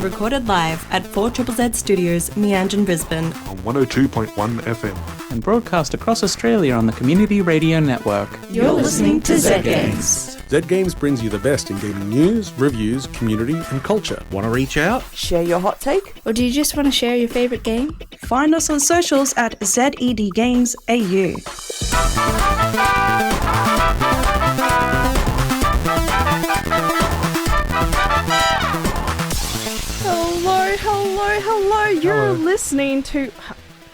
recorded live at 4ZZZ Studios, Meanjin, Brisbane. On 102.1 FM. And broadcast across Australia on the Community Radio Network. You're listening to Zed Games. Zed Games brings you the best in gaming news, reviews, community and culture. Want to reach out? Share your hot take? Or do you just want to share your favourite game? Find us on socials at Zed Games AU. Hello. You're listening to...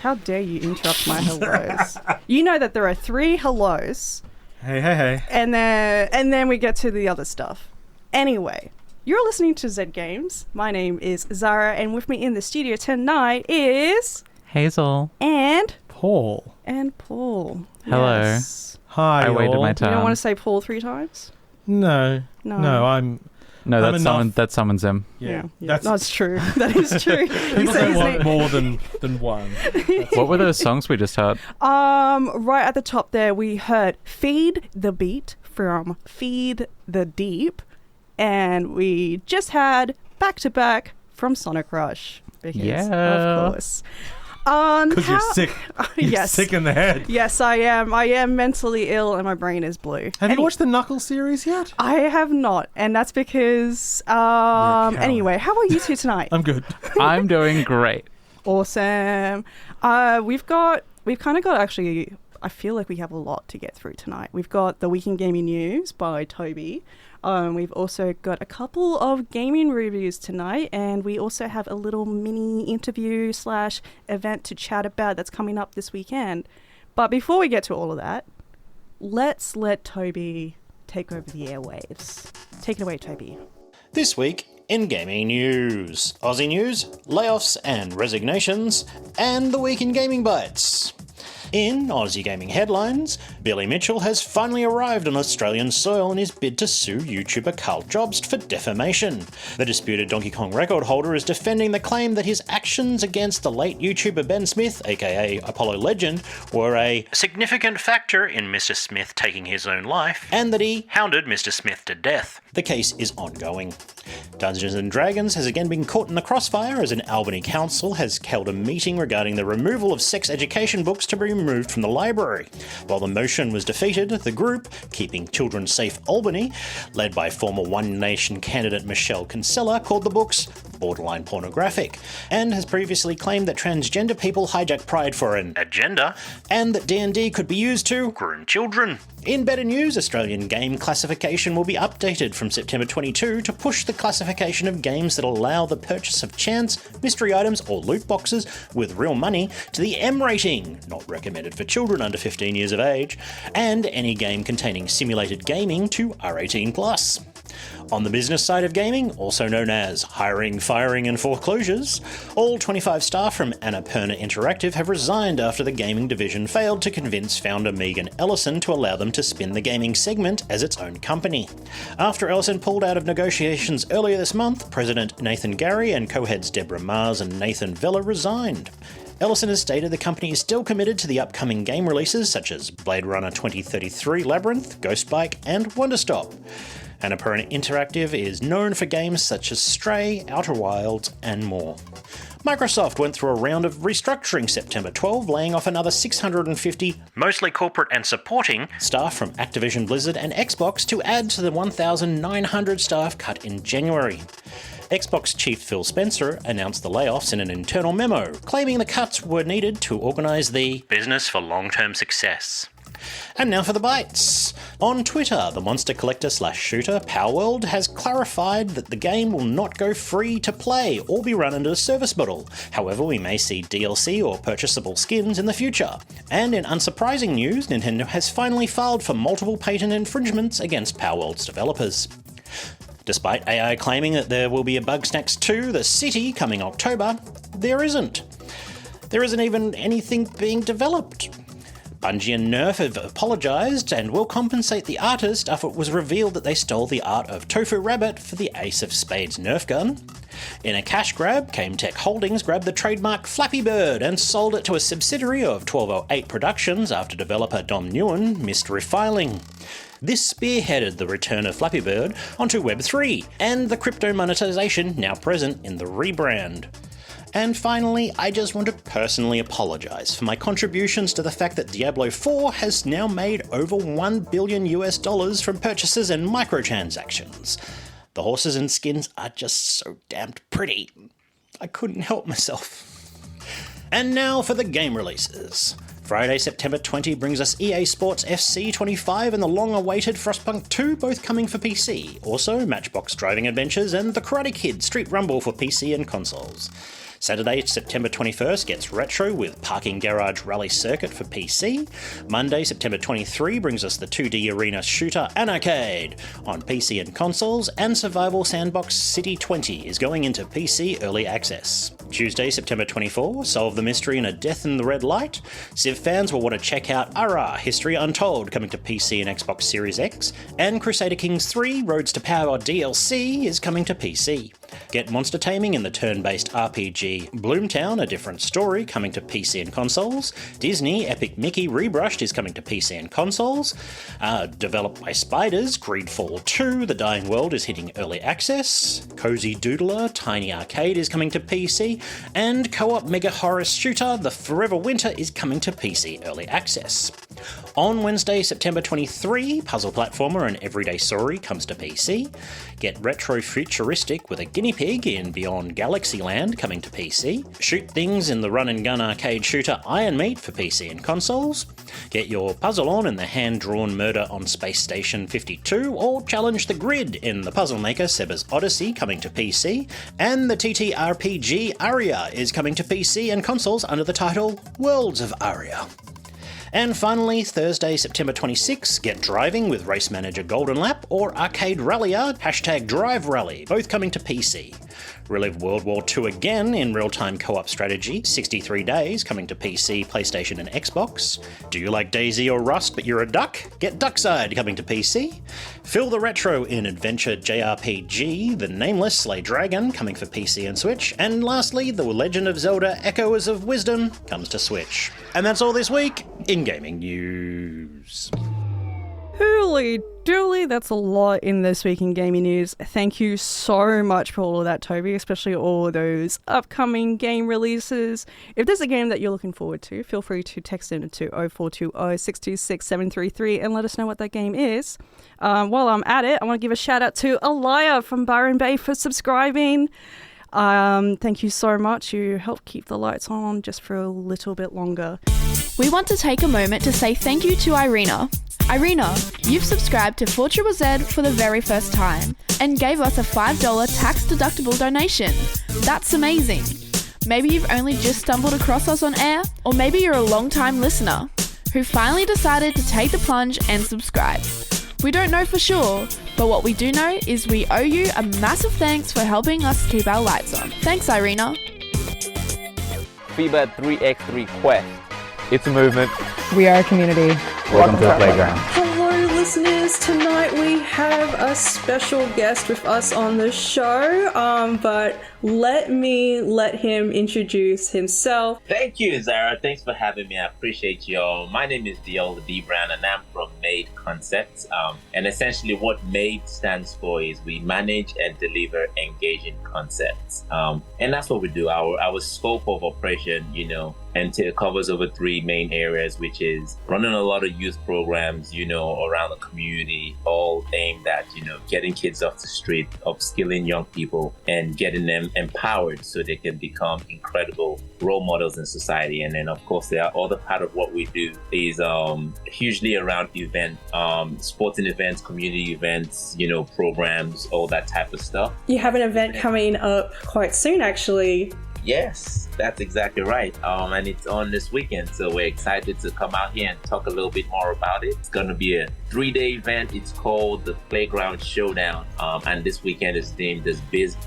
How dare you interrupt my hellos? You know that there are 3 hellos. Hey. And then we get to the other stuff. Anyway, you're listening to Zed Games. My name is Zahra, and with me in the studio tonight is... Hazel. And... Paul. Paul. Hello. Yes. Hi, I waited all. my You time. don't want to say Paul 3 times? No, I'm that's enough. That summons him. Yeah. That's true. That is true. People don't want more than one. What were those songs we just heard? Right at the top there, we heard Feed the Beat from Feed the Deep, and we just had Back to Back from Sonic Rush. Because, of course. Because you're sick. You're Yes. sick in the head. Yes, I am. I am mentally ill and my brain is blue. Have you watched the Knuckles series yet? I have not, and that's because... anyway, how are you two tonight? I'm good. I'm doing great. Awesome. We've kind of got actually... I feel like we have a lot to get through tonight. We've got the Weekend Gaming News by Tobi. We've also got a couple of gaming reviews tonight, and we also have a little mini interview / event to chat about that's coming up this weekend. But before we get to all of that, let's let Tobi take over the airwaves. Take it away, Tobi. This week in gaming news, Aussie news, layoffs and resignations, and the week in gaming bites. In Aussie gaming headlines, Billy Mitchell has finally arrived on Australian soil in his bid to sue YouTuber Carl Jobst for defamation. The disputed Donkey Kong record holder is defending the claim that his actions against the late YouTuber Ben Smith, aka Apollo Legend, were a significant factor in Mr. Smith taking his own life, and that he hounded Mr. Smith to death. The case is ongoing. Dungeons & Dragons has again been caught in the crossfire as an Albany council has held a meeting regarding the removal of sex education books to be removed from the library. While the motion was defeated, the group, Keeping Children Safe Albany, led by former One Nation candidate Michelle Kinsella, called the books borderline pornographic, and has previously claimed that transgender people hijack Pride for an agenda, and that D&D could be used to groom children. In better news, Australian game classification will be updated from September 22 to push the classification of games that allow the purchase of chance, mystery items or loot boxes with real money to the M rating, not recommended for children under 15 years of age, and any game containing simulated gaming to R18+. On the business side of gaming, also known as hiring, firing and foreclosures, all 25 staff from Annapurna Interactive have resigned after the gaming division failed to convince founder Megan Ellison to allow them to spin the gaming segment as its own company. After Ellison pulled out of negotiations earlier this month, President Nathan Gary and co-heads Deborah Mars and Nathan Vella resigned. Ellison has stated the company is still committed to the upcoming game releases such as Blade Runner 2033 Labyrinth, Ghostbike and Wonderstop. Annapurna Interactive is known for games such as Stray, Outer Wilds, and more. Microsoft went through a round of restructuring September 12, laying off another 650, mostly corporate and supporting, staff from Activision Blizzard and Xbox to add to the 1,900 staff cut in January. Xbox chief Phil Spencer announced the layoffs in an internal memo, claiming the cuts were needed to organise the business for long-term success. And now for the bites. On Twitter, the monster collector / shooter Powerworld has clarified that the game will not go free to play or be run under a service model. However, we may see DLC or purchasable skins in the future. And in unsurprising news, Nintendo has finally filed for multiple patent infringements against Powerworld's developers. Despite AI claiming that there will be a Bugsnax 2 The City coming October, there isn't. There isn't even anything being developed. Bungie and Nerf have apologised and will compensate the artist after it was revealed that they stole the art of Tofu Rabbit for the Ace of Spades Nerf gun. In a cash grab, Game Tech Holdings grabbed the trademark Flappy Bird and sold it to a subsidiary of 1208 Productions after developer Dom Nguyen missed refiling. This spearheaded the return of Flappy Bird onto Web3 and the crypto monetization now present in the rebrand. And finally, I just want to personally apologise for my contributions to the fact that Diablo 4 has now made over $1 billion from purchases and microtransactions. The horses and skins are just so damned pretty. I couldn't help myself. And now for the game releases. Friday, September 20 brings us EA Sports FC 25 and the long-awaited Frostpunk 2, both coming for PC. Also, Matchbox Driving Adventures and The Karate Kid Street Rumble for PC and consoles. Saturday, September 21st gets retro with Parking Garage Rally Circuit for PC. Monday, September 23 brings us the 2D arena shooter Anarcade on PC and consoles, and Survival Sandbox City 20 is going into PC early access. Tuesday, September 24, solve the mystery in A Death in the Red Light. Civ fans will want to check out Ara, History Untold, coming to PC and Xbox Series X, and Crusader Kings 3 Roads to Power DLC is coming to PC. Get Monster Taming in the turn-based RPG Bloomtown, A Different Story, coming to PC and consoles. Disney Epic Mickey Rebrushed is coming to PC and consoles. Developed by Spiders, Greedfall 2, The Dying World is hitting early access. Cozy Doodler, Tiny Arcade is coming to PC. And co-op mega horror shooter, The Forever Winter is coming to PC early access. On Wednesday, September 23, puzzle platformer and Everyday Story comes to PC. Get retro futuristic with a guinea pig in Beyond Galaxyland coming to PC. Shoot things in the run and gun arcade shooter Iron Meat for PC and consoles. Get your puzzle on in the hand-drawn Murder on Space Station 52, or challenge the grid in the puzzle maker Seba's Odyssey coming to PC. And the TTRPG Aria is coming to PC and consoles under the title Worlds of Aria. And finally, Thursday, September 26, get driving with Race Manager Golden Lap or Arcade Rallya, #Drive Rally, both coming to PC. Relive World War II again in real-time co-op strategy, 63 days, coming to PC, PlayStation and Xbox. Do you like DayZ or Rust but you're a duck? Get Duckside, coming to PC. Fill the retro in Adventure JRPG, The Nameless Slay Dragon, coming for PC and Switch. And lastly, The Legend of Zelda Echoes of Wisdom comes to Switch. And that's all this week in gaming news. Holy dooly, that's a lot in this week in gaming news. Thank you so much for all of that, Tobi, especially all those upcoming game releases. If there's a game that you're looking forward to, feel free to text in to 0420 626 733 and let us know what that game is. While I'm at it, I want to give a shout out to Alaya from Byron Bay for subscribing. Thank you so much. You helped keep the lights on just for a little bit longer. We want to take a moment to say thank you to Irina. Irina, you've subscribed to 4ZZZ for the very first time and gave us a $5 tax-deductible donation. That's amazing. Maybe you've only just stumbled across us on air, or maybe you're a long-time listener who finally decided to take the plunge and subscribe. We don't know for sure, but what we do know is we owe you a massive thanks for helping us keep our lights on. Thanks, Irina. FIBA 3x3 Quest. It's a movement. We are a community. Welcome to the playground. Hello, listeners. Tonight we have a special guest with us on the show, but let him introduce himself. Thank you, Zahra. Thanks for having me. I appreciate y'all. My name is Deola D'brown, and I'm from Made Concepts. And essentially what Made stands for is we manage and deliver engaging concepts. And that's what we do. Our scope of operation, covers over 3 main areas, which is running a lot of youth programs, around the community, all aimed at, getting kids off the street, upskilling young people, and getting them empowered so they can become incredible role models in society. And then, of course, the other part of what we do is hugely around sporting events, community events, programs, all that type of stuff. You have an event coming up quite soon, actually. Yes, that's exactly right. And it's on this weekend, so we're excited to come out here and talk a little bit more about it. It's going to be a 3-day event. It's called the PLAYGRND Showdown. And this weekend is themed as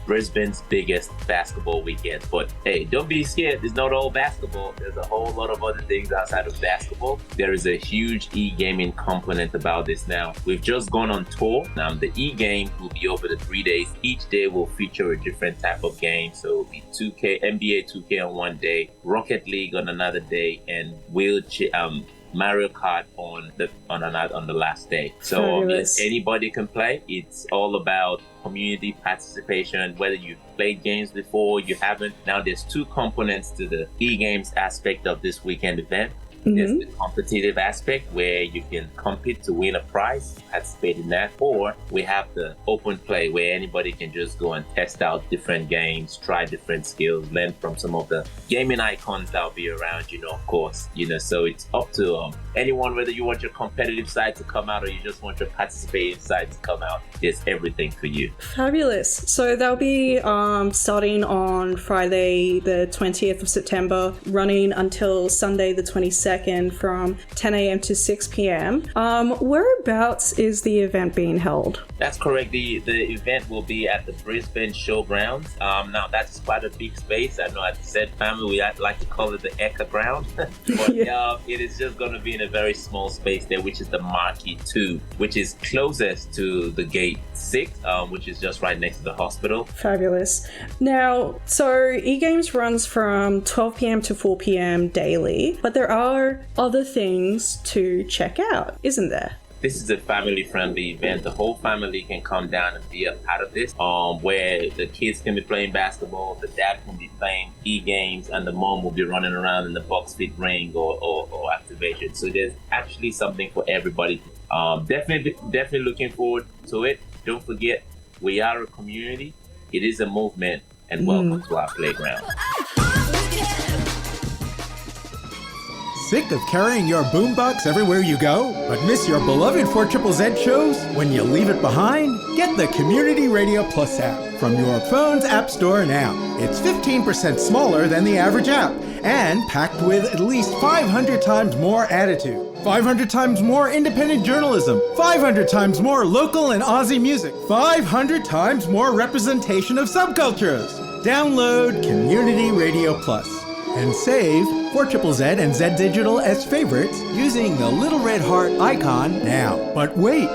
Brisbane's biggest basketball weekend. But hey, don't be scared. There's not all basketball. There's a whole lot of other things outside of basketball. There is a huge e-gaming component about this now. We've just gone on tour. The e-game will be over the 3 days. Each day will feature a different type of game. So it'll be 2K, NBA 2K on one day, Rocket League on another day, and Mario Kart on the last day. So anybody can play. It's all about community participation, whether you've played games before, you haven't. Now there's two components to the e-games aspect of this weekend event. There's the competitive aspect where you can compete to win a prize, participate in that, or we have the open play where anybody can just go and test out different games, try different skills, learn from some of the gaming icons that'll be around, of course, so it's up to anyone, whether you want your competitive side to come out or you just want your participating side to come out. There's everything for you. Fabulous. So they'll be starting on Friday the 20th of September, running until Sunday the 22nd from 10 a.m. to 6 p.m. Whereabouts is the event being held? That's correct. The event will be at the Brisbane Showgrounds. Now that's quite a big space. I know at the Zed family we like to call it the Eka ground, but it is just going to be in a very small space there, which is the Marquee 2, which is closest to the Gate 6, which is just right next to the hospital. Fabulous. Now, so eGames runs from 12 p.m. to 4 p.m. daily, but there are other things to check out, isn't there? This is a family-friendly event. The whole family can come down and be a part of this, where the kids can be playing basketball, the dad can be playing e-games, and the mom will be running around in the box fit ring or activation. So there's actually something for everybody. Definitely looking forward to it. Don't forget, we are a community. It is a movement, and welcome to our playground. Sick of carrying your boombox everywhere you go, but miss your beloved 4ZZZ shows when you leave it behind? Get the Community Radio Plus app from your phone's app store now. It's 15% smaller than the average app and packed with at least 500 times more attitude, 500 times more independent journalism, 500 times more local and Aussie music, 500 times more representation of subcultures. Download Community Radio Plus and save 4ZZZ and Zed Digital as favorites using the little red heart icon now. But wait,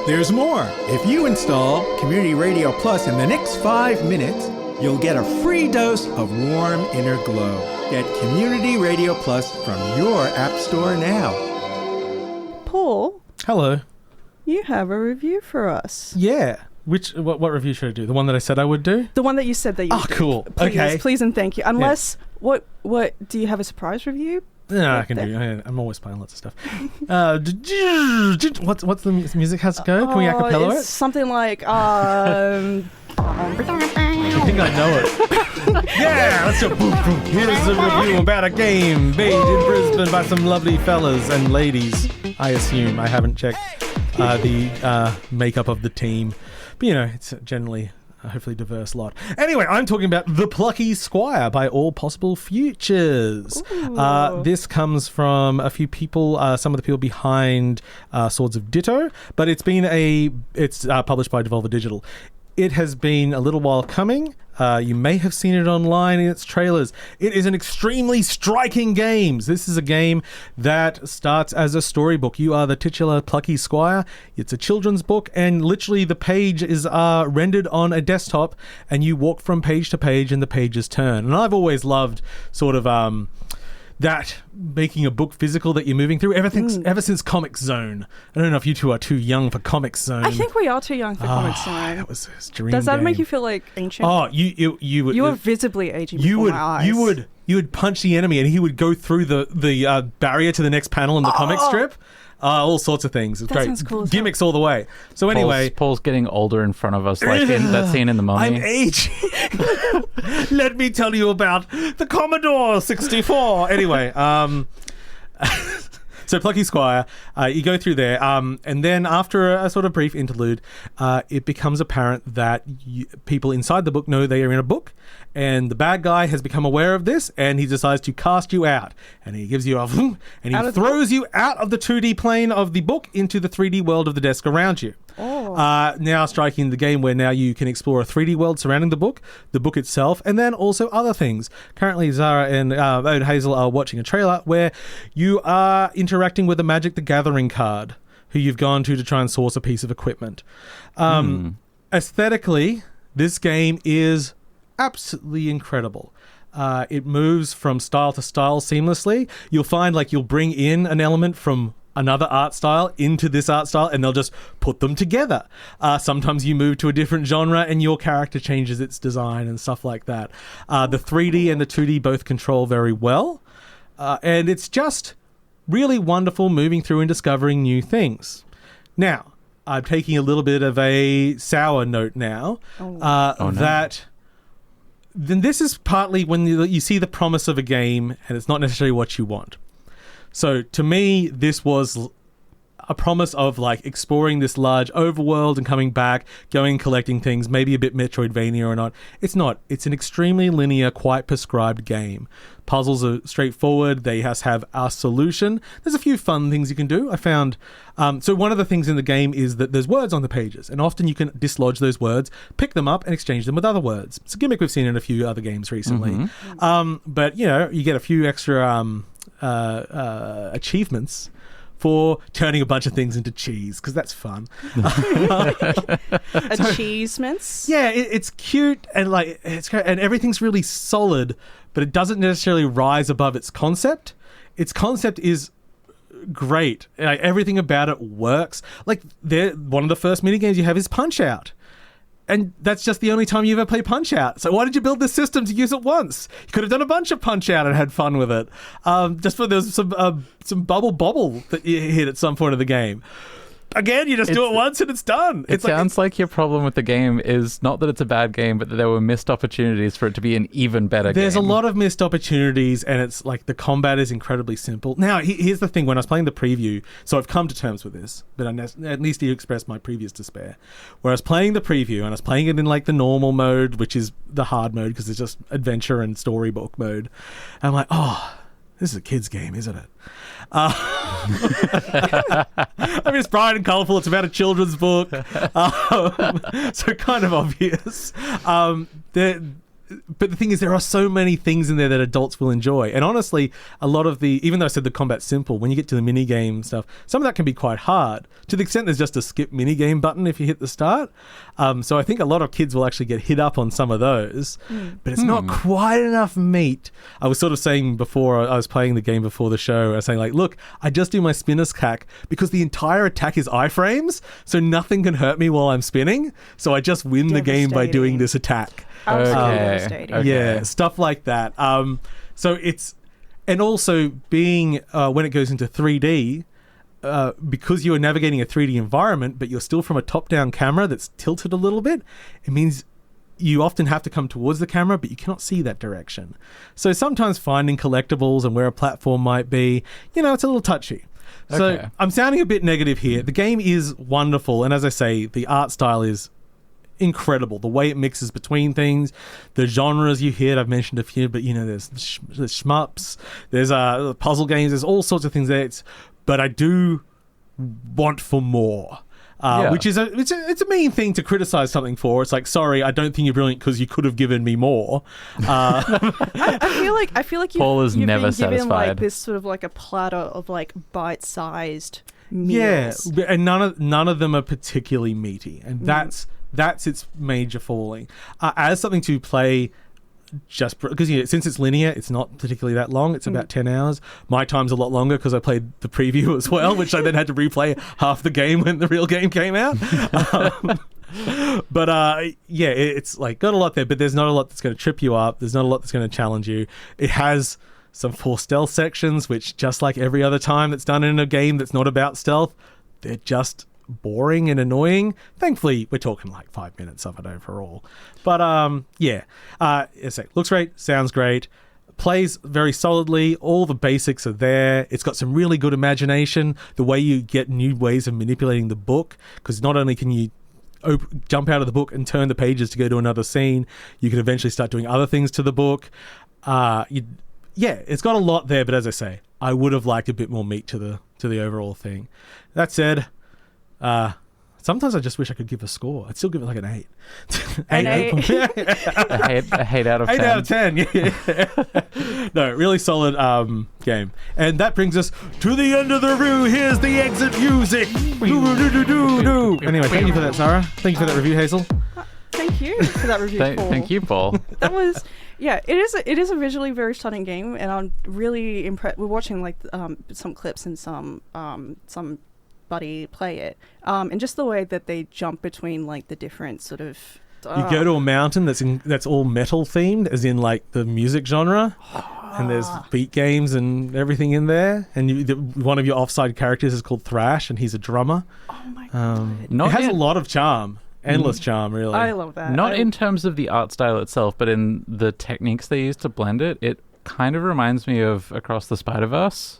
there's more. If you install Community Radio Plus in the next 5 minutes, you'll get a free dose of warm inner glow. Get Community Radio Plus from your app store now. Paul? Hello. You have a review for us. Yeah. What review should I do? The one that I said I would do? The one that you said that you would do. Cool. Please, okay. Please and thank you. Unless, what do you have a surprise review? No, I can do. I'm always playing lots of stuff. What's the music has to go? Can we acapella it? Something like, I think I know it. Yeah, let's go. Boom, boom. Here's a review about a game made in Brisbane by some lovely fellas and ladies. I assume. I haven't checked the makeup of the team. But, it's generally a hopefully diverse lot. Anyway, I'm talking about The Plucky Squire by All Possible Futures. This comes from a few people, some of the people behind Swords of Ditto, but it's published by Devolver Digital. It has been a little while coming. You may have seen it online in its trailers. It is an extremely striking game. This is a game that starts as a storybook. You are the titular Plucky Squire. It's a children's book, and literally the page is rendered on a desktop, and you walk from page to page, and the pages turn. And I've always loved sort of that making a book physical that you're moving through ever since Comic Zone. I don't know if you two are too young for Comic Zone. I think we are too young for Comic Zone. That was a dream. Does that game. make you feel like ancient? Oh, you were visibly aging before my eyes. You would punch the enemy and he would go through the barrier to the next panel in the comic strip. All sorts of things. It's great. Sounds cool. Gimmicks all the way. So anyway, Paul's getting older in front of us, like in that scene in The Mummy. I'm aging. Let me tell you about the Commodore 64. Anyway, So Plucky Squire, you go through there, and then after a sort of brief interlude, it becomes apparent that people inside the book know they are in a book, and the bad guy has become aware of this, and he decides to cast you out, and he gives you a and he throws you out of the 2D plane of the book into the 3D world of the desk around you. Now striking the game where now you can explore a 3D world surrounding the book itself, and then also other things. Currently, Zahra and Hazel are watching a trailer where you are interacting with a Magic the Gathering card who you've gone to try and source a piece of equipment. Aesthetically, this game is absolutely incredible. It moves from style to style seamlessly. You'll find you'll bring in an element from another art style into this art style, and they'll just put them together. Sometimes you move to a different genre and your character changes its design and stuff like that. The 3D and the 2D both control very well, and it's just really wonderful moving through and discovering new things. Now, I'm taking a little bit of a sour note now. That then this is partly when you see the promise of a game and it's not necessarily what you want. So to me, this was a promise of exploring this large overworld and coming back, going and collecting things, maybe a bit Metroidvania or not. It's not. It's an extremely linear, quite prescribed game. Puzzles are straightforward. They have a solution. There's a few fun things you can do. I found... so one of the things in the game is that there's words on the pages, and often you can dislodge those words, pick them up, and exchange them with other words. It's a gimmick we've seen in a few other games recently. But, you get a few extra achievements for turning a bunch of things into cheese, because that's fun. Achievements? Yeah, it's cute and it's great, and everything's really solid, but it doesn't necessarily rise above its concept. Its concept is great. Everything about it works. One of the first minigames you have is Punch Out. And that's just the only time you ever play Punch Out. So why did you build this system to use it once? You could have done a bunch of Punch Out and had fun with it. Just for there's some bobble that you hit at some point of the game. Again, you just do it once and it's done. It sounds like your problem with the game is not that it's a bad game, but that there were missed opportunities for it to be an even better game. There's a lot of missed opportunities, and it's the combat is incredibly simple. Now, here's the thing. When I was playing the preview, so I've come to terms with this, but at least you expressed my previous despair. Where I was playing the preview, and I was playing it in the normal mode, which is the hard mode, because it's just adventure and storybook mode. And I'm like, oh, this is a kid's game, isn't it? I mean, it's bright and colourful. It's about a children's book. So kind of obvious. But the thing is, there are so many things in there that adults will enjoy. And honestly, a lot of even though I said the combat's simple, when you get to the minigame stuff, some of that can be quite hard, to the extent there's just a skip minigame button if you hit the start. So I think a lot of kids will actually get hit up on some of those, but it's not quite enough meat. I was sort of saying before, I was playing the game before the show, I was saying look, I just do my spinner's cack because the entire attack is iframes, so nothing can hurt me while I'm spinning. So I just win the game by doing this attack. Okay. Yeah, stuff like that. So it's, and also being when it goes into 3D, because you are navigating a 3D environment, but you're still from a top-down camera that's tilted a little bit, it means you often have to come towards the camera, but you cannot see that direction. So sometimes finding collectibles and where a platform might be, it's a little touchy. So I'm sounding a bit negative here. The game is wonderful, and as I say, the art style is incredible. The way it mixes between things, the genres you hit, I've mentioned a few, but there's shmups, there's puzzle games, there's all sorts of things there. But I do want for more. Which is it's a mean thing to criticize something for. It's sorry, I don't think you're brilliant because you could have given me more. I feel like Paul is you've never been given satisfied. this sort of a platter of bite-sized meals. Yeah, and none of them are particularly meaty, and that's its major falling. As something to play just because since it's linear, it's not particularly that long. It's about 10 hours. My time's a lot longer because I played the preview as well, which I then had to replay half the game when the real game came out. But it's got a lot there, but there's not a lot that's going to trip you up. There's not a lot that's going to challenge you. It has some forced stealth sections, which just like every other time that's done in a game that's not about stealth, they're just boring and annoying. Thankfully, we're talking 5 minutes of it overall. But looks great, sounds great. Plays very solidly. All the basics are there. It's got some really good imagination. The way you get new ways of manipulating the book, because not only can you jump out of the book and turn the pages to go to another scene, you can eventually start doing other things to the book. It's got a lot there, but as I say, I would have liked a bit more meat to the overall thing. That said, sometimes I just wish I could give a score. I'd still give it like an 8. A 8 out of 10. 8 out of 10, yeah. No, really solid game. And that brings us to the end of the review. Here's the exit music. Anyway, thank you for that, Zahra. Thank you for that review, Hazel. Thank you for that review, Paul. Thank you, Paul. That was, it is a visually very stunning game, and I'm really impressed. We're watching like some clips and some buddy play it, and just the way that they jump between like the different sort of. You go to a mountain that's all metal themed, as in like the music genre, and there's beat games and everything in there. And one of your offside characters is called Thrash, and he's a drummer. Oh my god! It has a lot of charm. Endless charm, really. I love that. Not in terms of the art style itself, but in the techniques they use to blend it. It kind of reminds me of Across the Spider-Verse.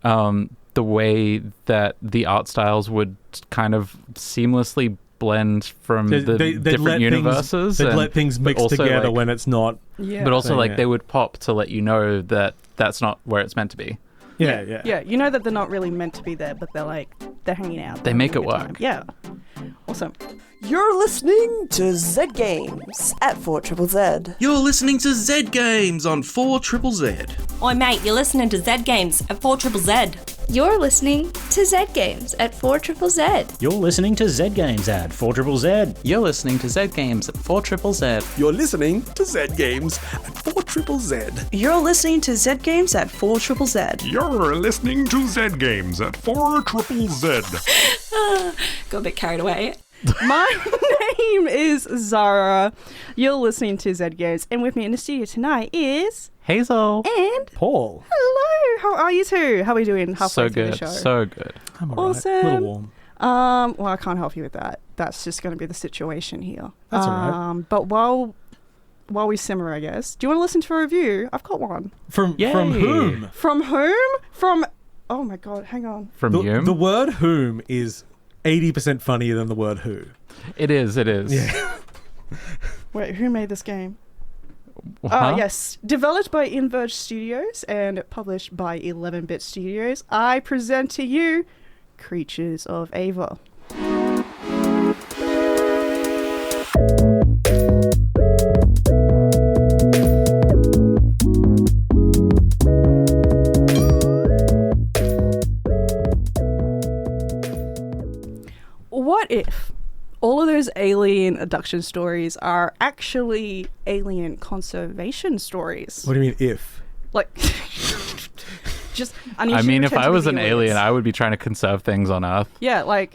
The way that the art styles would kind of seamlessly blend from the different universes. They'd let things mix together when it's not. Yeah. But also, they would pop to let you know that that's not where it's meant to be. Yeah. You know that they're not really meant to be there, but they're hanging out. They make it work. Yeah. Awesome. You're listening to Zed Games at 4ZZZ. You're listening to Zed Games on 4ZZZ. Oi mate, you're listening to Zed Games at 4ZZZ. You're listening to Zed Games at 4ZZZ. You're listening to Zed Games at 4ZZZ. You're listening to Zed Games at 4ZZZ. You're listening to Zed Games at 4ZZZ. You're listening to Zed Games at 4ZZZ. You're listening to Zed Games at 4ZZZ. Got a bit carried away. My name is Zahra. You're listening to Zed Games, and with me in the studio tonight is Hazel and Paul. Hello. How are you two? How are we doing halfway through the show? So good. I'm all right. Awesome. A little warm. Well, I can't help you with that. That's just going to be the situation here. That's all right. But while we simmer, I guess, do you want to listen to a review? I've got one. From whom? From whom? From. Oh my god! Hang on. From whom? The word "whom" is 80% funnier than the word "who." It is. Yeah. Wait, who made this game? Huh? Yes. Developed by Inverge Studios and published by 11-Bit Studios, I present to you Creatures of Ava. What if all of those alien abduction stories are actually alien conservation stories? What do you mean, if? Like, just... I mean, if I was an alien, I would be trying to conserve things on Earth. Yeah, like,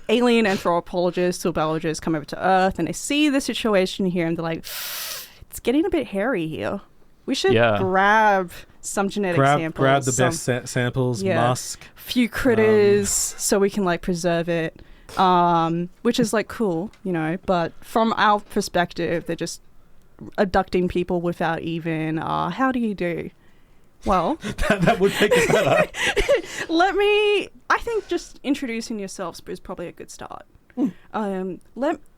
alien anthropologists or biologists come over to Earth and they see the situation here and they're like, it's getting a bit hairy here. We should grab some genetic samples. Grab the best samples, musk. Few critters so we can, like, preserve it. Which is like cool, you know, but from our perspective, they're just abducting people without even, how do you do? Well, that would make it better. I think just introducing yourselves is probably a good start.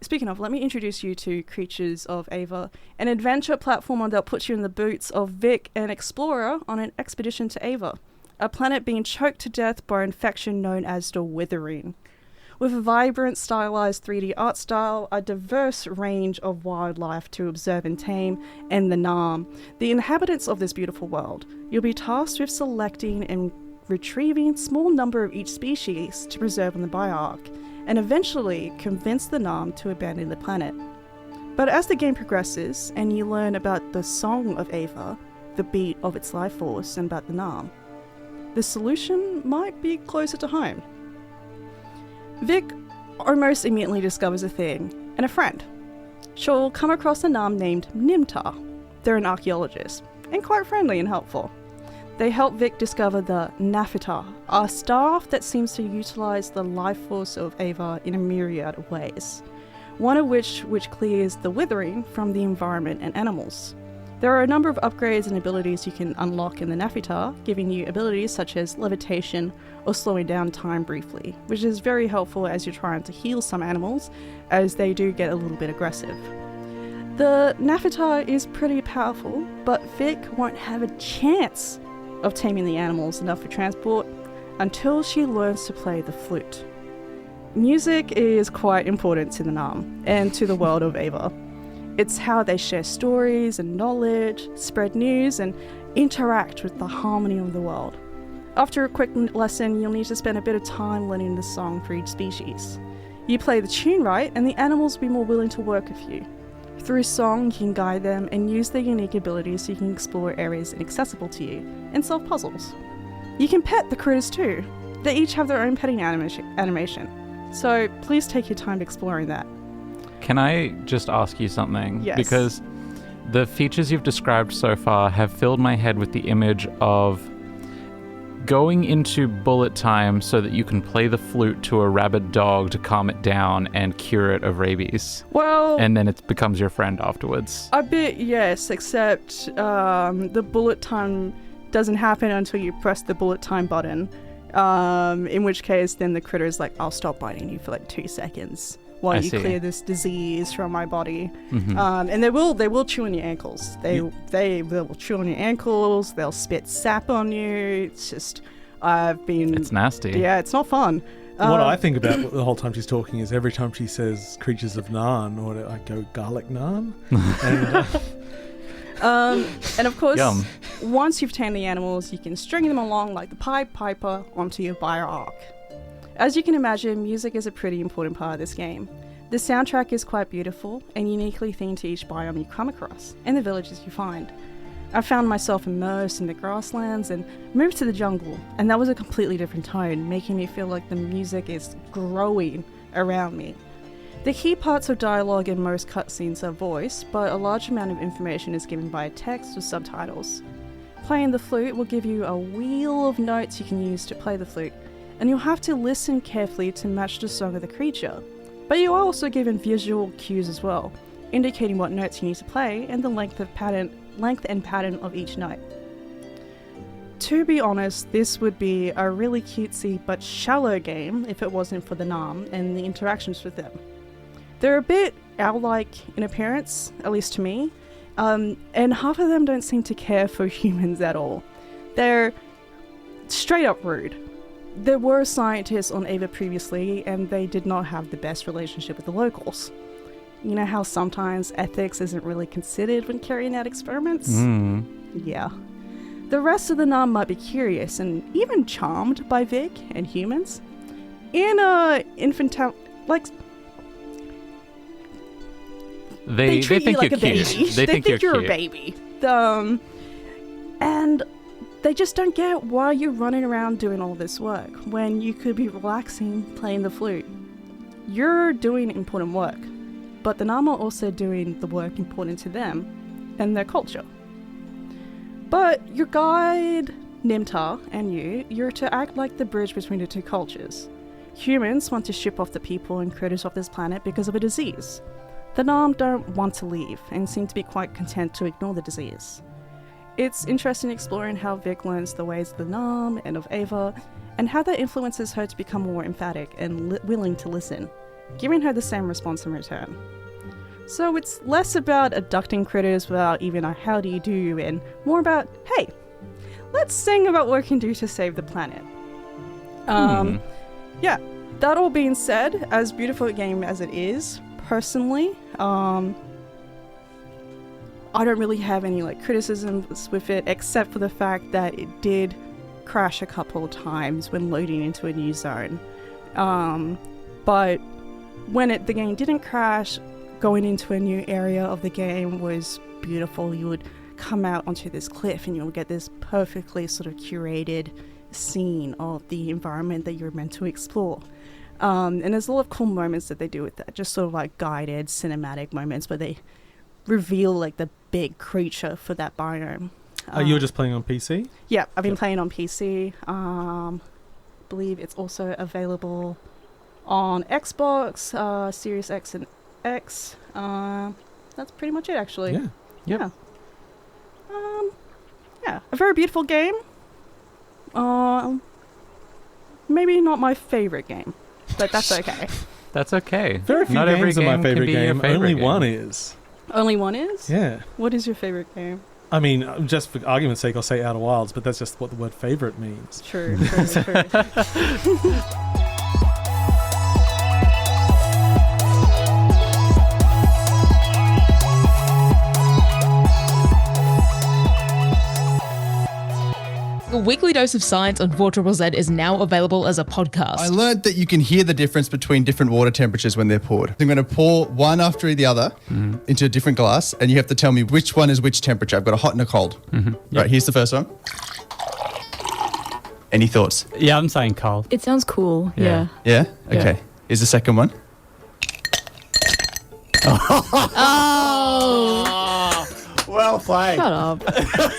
Speaking of, let me introduce you to Creatures of Ava, an adventure platformer that puts you in the boots of Vic, an explorer on an expedition to Ava, a planet being choked to death by an infection known as the Withering. With a vibrant, stylized 3D art style, a diverse range of wildlife to observe and tame, and the Nam, the inhabitants of this beautiful world, you'll be tasked with selecting and retrieving a small number of each species to preserve on the bioarc, and eventually convince the Nam to abandon the planet. But as the game progresses, and you learn about the song of Ava, the beat of its life force, and about the Nam, the solution might be closer to home. Vic almost immediately discovers a thing and a friend. She'll come across a Nam named Nimtar. They're an archaeologist, and quite friendly and helpful. They help Vic discover the Nafitar, a staff that seems to utilize the life force of Ava in a myriad of ways, one of which clears the Withering from the environment and animals. There are a number of upgrades and abilities you can unlock in the Nafitar, giving you abilities such as levitation or slowing down time briefly, which is very helpful as you're trying to heal some animals, as they do get a little bit aggressive. The Nafitar is pretty powerful, but Vic won't have a chance of taming the animals enough for transport until she learns to play the flute. Music is quite important to the Nam and to the world of Ava. It's how they share stories and knowledge, spread news, and interact with the harmony of the world. After a quick lesson, you'll need to spend a bit of time learning the song for each species. You play the tune right, and the animals will be more willing to work with you. Through song, you can guide them and use their unique abilities so you can explore areas inaccessible to you and solve puzzles. You can pet the critters too. They each have their own petting animation, so please take your time exploring that. Can I just ask you something? Yes. Because the features you've described so far have filled my head with the image of going into bullet time so that you can play the flute to a rabid dog to calm it down and cure it of rabies. Well... And then it becomes your friend afterwards. A bit, yes, except the bullet time doesn't happen until you press the bullet time button. In which case, then the critter's like, I'll stop biting you for like 2 seconds while you clear this disease from my body. Mm-hmm. And they will chew on your ankles. They will chew on your ankles. They'll spit sap on you. It's just, it's nasty. Yeah, it's not fun. What I think about the whole time she's talking is every time she says creatures of Narn, or I go garlic naan. And of course, Yum. once you've tamed the animals, you can string them along like the Pied Piper onto your bio arc. As you can imagine, music is a pretty important part of this game. The soundtrack is quite beautiful and uniquely themed to each biome you come across and the villages you find. I found myself immersed in the grasslands and moved to the jungle, and that was a completely different tone, making me feel like the music is growing around me. The key parts of dialogue in most cutscenes are voiced, but a large amount of information is given via text with subtitles. Playing the flute will give you a wheel of notes you can use to play the flute, and you'll have to listen carefully to match the song of the creature. But you are also given visual cues as well, indicating what notes you need to play and the length and pattern of each note. To be honest, this would be a really cutesy but shallow game if it wasn't for the Nam and the interactions with them. They're a bit owl-like in appearance, at least to me, and half of them don't seem to care for humans at all. They're straight up rude. There were scientists on Ava previously, and they did not have the best relationship with the locals. You know how sometimes ethics isn't really considered when carrying out experiments? Yeah. The rest of the Nam might be curious and even charmed by Vic and humans. In infantile, like, they treat think you like you're a baby. cute. They think you're cute. a baby. And they just don't get why you're running around doing all this work when you could be relaxing playing the flute. You're doing important work, but the Nam are also doing the work important to them and their culture. But your guide, Nimtar, and you're to act like the bridge between the two cultures. Humans want to ship off the people and critters off this planet because of a disease. The Nam don't want to leave and seem to be quite content to ignore the disease. It's interesting exploring how Vic learns the ways of the Nam and of Ava, and how that influences her to become more emphatic and willing to listen, giving her the same response in return. So it's less about abducting critters without even a how do you do, and more about, hey, let's sing about what we can do to save the planet. Yeah, that all being said, as beautiful a game as it is, personally, I don't really have any criticisms with it, except for the fact that it did crash a couple of times when loading into a new zone. But when the game didn't crash, going into a new area of the game was beautiful. You would come out onto this cliff and you'll get this perfectly sort of curated scene of the environment that you're meant to explore. And there's a lot of cool moments that they do with that, just sort of like guided cinematic moments where they reveal the big creature for that biome. You're just playing on PC? Yeah, I've been playing on PC. Believe it's also available on Xbox, Series X and X. That's pretty much it, actually. Yeah. Yep. Yeah, a very beautiful game. Maybe not my favorite game, but that's okay. That's okay. Very few Not every games are my game can favorite be your game. favorite Only game. one is. Only one is? Yeah. What is your favorite game? I mean, just for argument's sake, I'll say Outer Wilds, but that's just what the word favorite means. True. The Weekly Dose of Science on 4ZZZ is now available as a podcast. I learned that you can hear the difference between different water temperatures when they're poured. I'm going to pour one after the other into a different glass, and you have to tell me which one is which temperature. I've got a hot and a cold. Right, here's the first one. Any thoughts? Yeah, I'm saying cold. It sounds cool. Yeah. Yeah? Okay. Here's the second one. Well played. Shut up.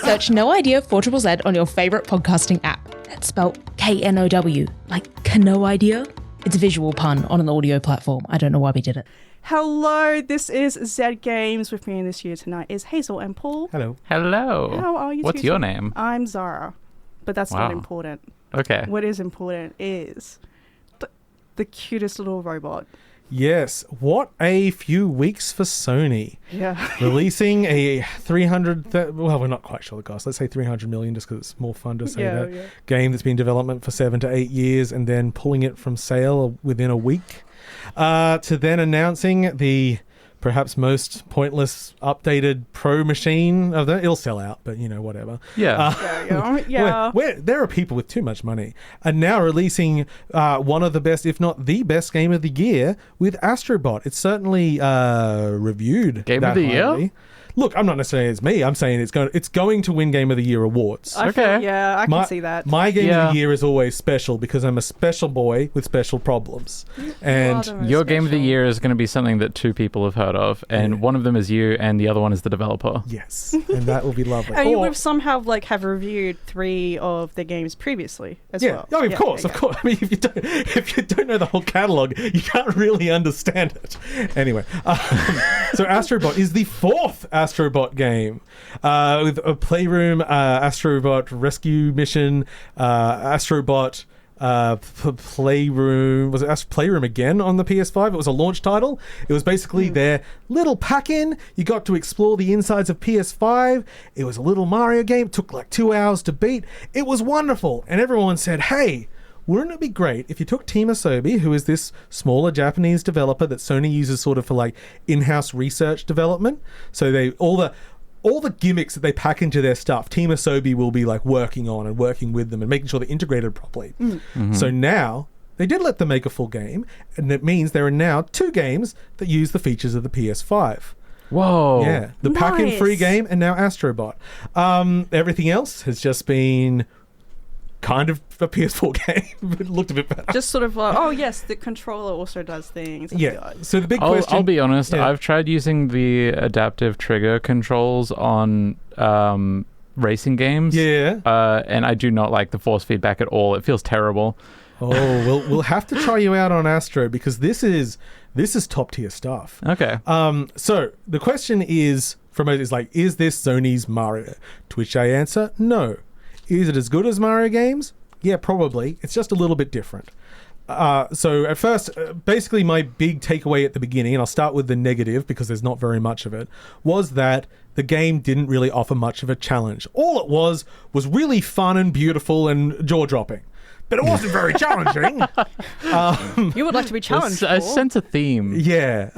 Search No Idea 4ZZZ on your favourite podcasting app. That's spelled KNOW, like Kano Idea. It's a visual pun on an audio platform. I don't know why we did it. Hello, this is Zed Games. With me in this year tonight is Hazel and Paul. Hello. Hello. How are you? What's your name? I'm Zahra, but that's not important. Okay. What is important is the cutest little robot. Yes. What a few weeks for Sony. Yeah. Releasing a 300... well, we're not quite sure the cost. Let's say 300 million just because it's more fun to say that. Yeah. Game that's been in development for 7 to 8 years and then pulling it from sale within a week. To then announcing the perhaps most pointless updated Pro machine of that. It'll sell out, but whatever. Yeah. Where there are people with too much money, and now releasing one of the best, if not the best, game of the year with Astrobot. It's certainly reviewed Game of the year. Look, I'm not necessarily it's me. I'm saying it's going to win Game of the Year awards. I can see that. My Game of the Year is always special because I'm a special boy with special problems. And your Game of the Year is going to be something that 2 people have heard of, and one of them is you, and the other one is the developer. Yes, and that will be lovely. And you would somehow have reviewed 3 of the games previously as well. Oh, of course. I mean, if you don't know the whole catalog, you can't really understand it. Anyway, so Astrobot is the 4th Astrobot game with a Playroom Astrobot Rescue Mission, Astrobot Playroom. Was it Playroom again on the PS5? It was a launch title. It was basically their little pack-in. You got to explore the insides of PS5. It was a little Mario game. It took like 2 hours to beat. It was wonderful. And everyone said, hey, wouldn't it be great if you took Team Asobi, who is this smaller Japanese developer that Sony uses sort of for like in-house research development? So they all the gimmicks that they pack into their stuff, Team Asobi will be like working on and working with them and making sure they're integrated properly. So now they did let them make a full game, and it means there are now 2 games that use the features of the PS5. Whoa. Yeah, the pack-in free game and now Astrobot. Everything else has just been kind of a PS4 game. It looked a bit better. Just sort of like, oh yes, the controller also does things. Yeah. So the big question... I'll be honest, I've tried using the adaptive trigger controls on racing games. Yeah. And I do not like the force feedback at all. It feels terrible. Oh, we'll have to try you out on Astro because this is top tier stuff. Okay. So the question is is this Sony's Mario? To which I answer, no. Is it as good as Mario games? Yeah, probably. It's just a little bit different. So at first, basically my big takeaway at the beginning, and I'll start with the negative because there's not very much of it, was that the game didn't really offer much of a challenge. All it was really fun and beautiful and jaw-dropping. But it wasn't very challenging. You would like to be challenged. I sense a theme. Yeah.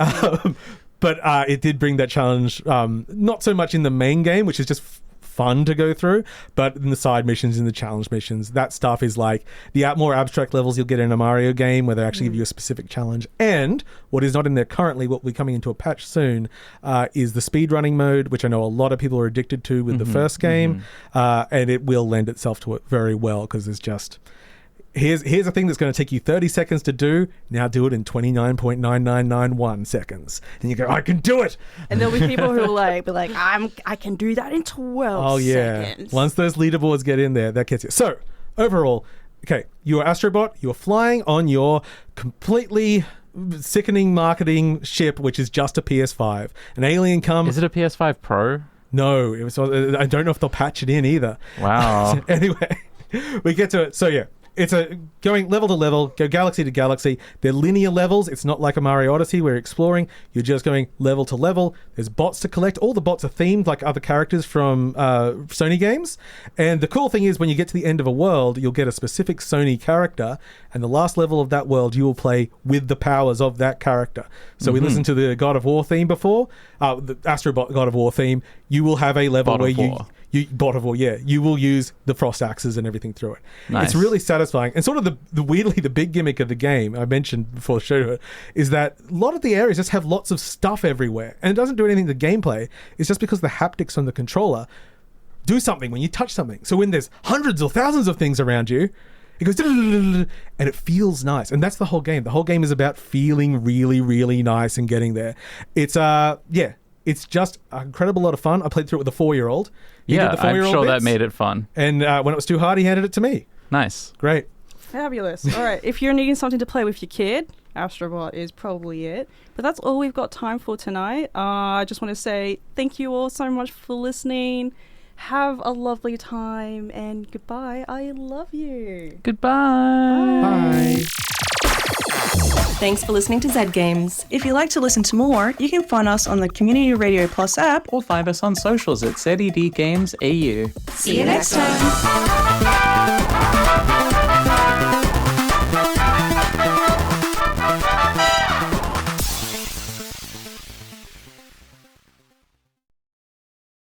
But it did bring that challenge, not so much in the main game, which is just fun to go through, but in the side missions, in the challenge missions, that stuff is like the more abstract levels you'll get in a Mario game where they actually give you a specific challenge. And what is not in there currently, what will be coming into a patch soon, is the speedrunning mode, which I know a lot of people are addicted to with the first game, and it will lend itself to it very well because there's just... Here's a thing that's going to take you 30 seconds to do. Now do it in 29.9991 seconds. And you go, I can do it. And there'll be people who will be like, I can do that in 12 seconds. Once those leaderboards get in there, that gets you. So, overall, okay, you're Astrobot, you're flying on your completely sickening marketing ship, which is just a PS5. An alien comes... Is it a PS5 Pro? No, it was. I don't know if they'll patch it in either. Wow. Anyway, we get to it. So yeah, it's a going level to level, go galaxy to galaxy. They're linear levels. It's not like a Mario Odyssey where you're exploring. You're just going level to level. There's bots to collect. All the bots are themed like other characters from Sony games. And the cool thing is when you get to the end of a world, you'll get a specific Sony character. And the last level of that world, you will play with the powers of that character. So we listened to the God of War theme before, the Astro God of War theme. You will have a level where God of War, you will use the frost axes and everything through it. Nice. It's really satisfying. And sort of the weirdly, the big gimmick of the game, I mentioned before the show, is that a lot of the areas just have lots of stuff everywhere. And it doesn't do anything to gameplay. It's just because the haptics on the controller do something when you touch something. So when there's hundreds or thousands of things around you, it goes, and it feels nice. And that's the whole game. The whole game is about feeling really, really nice and getting there. It's, it's just an incredible lot of fun. I played through it with a 4-year-old. Yeah, I'm sure that made it fun. And when it was too hard, he handed it to me. Nice. Great. Fabulous. All right, if you're needing something to play with your kid, Astrobot is probably it. But that's all we've got time for tonight. I just want to say thank you all so much for listening. Have a lovely time and goodbye. I love you. Goodbye. Bye. Thanks for listening to Zed Games. If you'd like to listen to more, you can find us on the Community Radio Plus app or find us on socials at Zed Games AU. See you next time.